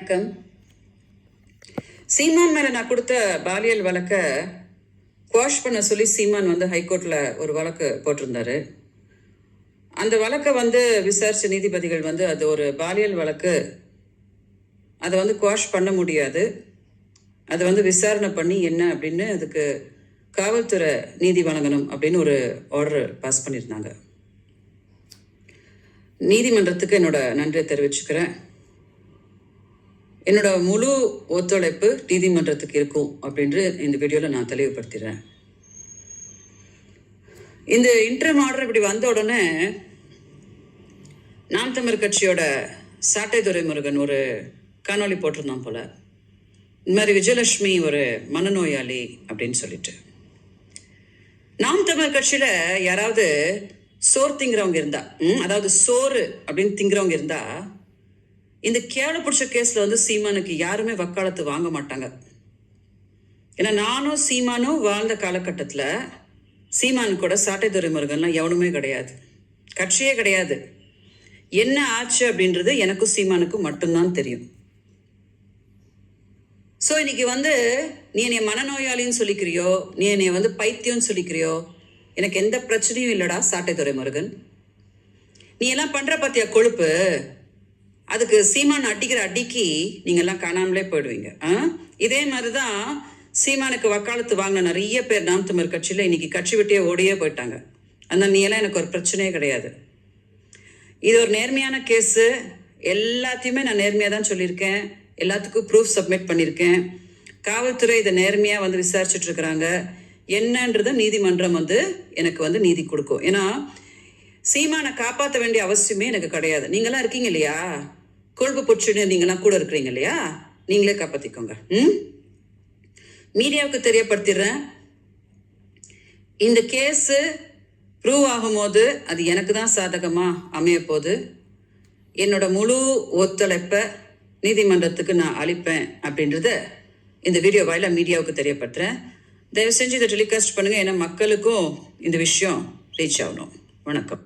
வணக்கம். சீமான் மேல நான் கொடுத்த பாலியல் வழக்க குவாஷ் பண்ண சொல்லி சீமான் ஹைகோர்ட்ல ஒரு வழக்கு போட்டிருந்தாரு. அந்த வழக்கை விசாரிச்ச நீதிபதிகள் அது ஒரு பாலியல் வழக்கு, அதை குவாஷ் பண்ண முடியாது, அதை விசாரணை பண்ணி என்ன அப்படின்னு அதுக்கு காவல்துறை நீதி வழங்கணும் அப்படின்னு ஒரு ஆர்டர் பாஸ் பண்ணியிருந்தாங்க. நீதிமன்றத்துக்கு என்னோட நன்றியை தெரிவிச்சுக்கிறேன். என்னோட முழு ஒத்துழைப்பு நீதிமன்றத்துக்கு இருக்கும் அப்படின்று இந்த வீடியோவில் நான் தெளிவுபடுத்திடுறேன். இந்த இன்டர்ம் ஆர்டர் இப்படி வந்த உடனே நாம் தமிழர் கட்சியோட சாட்டை துரைமுருகன் ஒரு காணொலி போட்டிருந்தான் போல, இந்த மாதிரி விஜயலட்சுமி ஒரு மனநோயாளி அப்படின்னு சொல்லிட்டு. நாம் தமிழர் கட்சியில யாராவது சோறு திங்கிறவங்க இருந்தா, அதாவது சோறு அப்படின்னு திங்கிறவங்க இருந்தா, இந்த கேவல பிடிச்ச கேஸ்ல சீமானுக்கு யாருமே வக்காலத்து வாங்க மாட்டாங்க. ஏன்னா நானும் சீமானும் வாழ்ந்த காலகட்டத்தில் சீமானு கூட சாட்டை துரைமுருகன்லாம் எவனுமே கிடையாது, கட்சியே கிடையாது. என்ன ஆச்சு அப்படின்றது எனக்கும் சீமானுக்கும் மட்டும்தான் தெரியும். ஸோ இன்னைக்கு நீ என்னை மனநோயாளின்னு சொல்லிக்கிறியோ, நீ என்னை பைத்தியம்னு சொல்லிக்கிறியோ, எனக்கு எந்த பிரச்சனையும் இல்லடா சாட்டை துரைமுருகன். நீ எல்லாம் பண்ற பாத்தியா கொழுப்பு, அதுக்கு சீமான் அடிக்கிற அடிக்கு நீங்கெல்லாம் காணாமலே போயிடுவீங்க. இதே மாதிரிதான் சீமானுக்கு வக்காலத்து வாங்கின நிறைய பேர் நாம் தமிழர் கட்சியில் இன்னைக்கு கட்சி விட்டே ஓடியே போயிட்டாங்க. அந்த நீ எல்லாம் எனக்கு ஒரு பிரச்சனையே கிடையாது. இது ஒரு நேர்மையான கேஸு, எல்லாத்தையுமே நான் நேர்மையாக தான் சொல்லியிருக்கேன், எல்லாத்துக்கும் ப்ரூஃப் சப்மிட் பண்ணியிருக்கேன். காவல்துறை இதை நேர்மையாக விசாரிச்சுட்டு இருக்கிறாங்க. என்னன்றத நீதிமன்றம் எனக்கு நீதி கொடுக்கும். ஏன்னா சீமானை காப்பாற்ற வேண்டிய அவசியமே எனக்கு கிடையாது. நீங்களாம் இருக்கீங்க இல்லையா, கொழுப்பு பொச்சுன்னு நீங்களாம் கூட இருக்கிறீங்க இல்லையா, நீங்களே காப்பாற்றிக்கோங்க. மீடியாவுக்கு தெரியப்படுத்திடுறேன், இந்த கேஸு ப்ரூவ் ஆகும்போது அது எனக்கு தான் சாதகமாக அமைய போகுது. என்னோட முழு ஒத்துழைப்பை நீதிமன்றத்துக்கு நான் அளிப்பேன் அப்படின்றத இந்த வீடியோ வாயிலாக மீடியாவுக்கு தெரியப்படுத்துகிறேன். தயவு செஞ்சு இதை டெலிகாஸ்ட் பண்ணுங்கள், ஏன்னா மக்களுக்கும் இந்த விஷயம் ரீச் ஆகணும். வணக்கம்.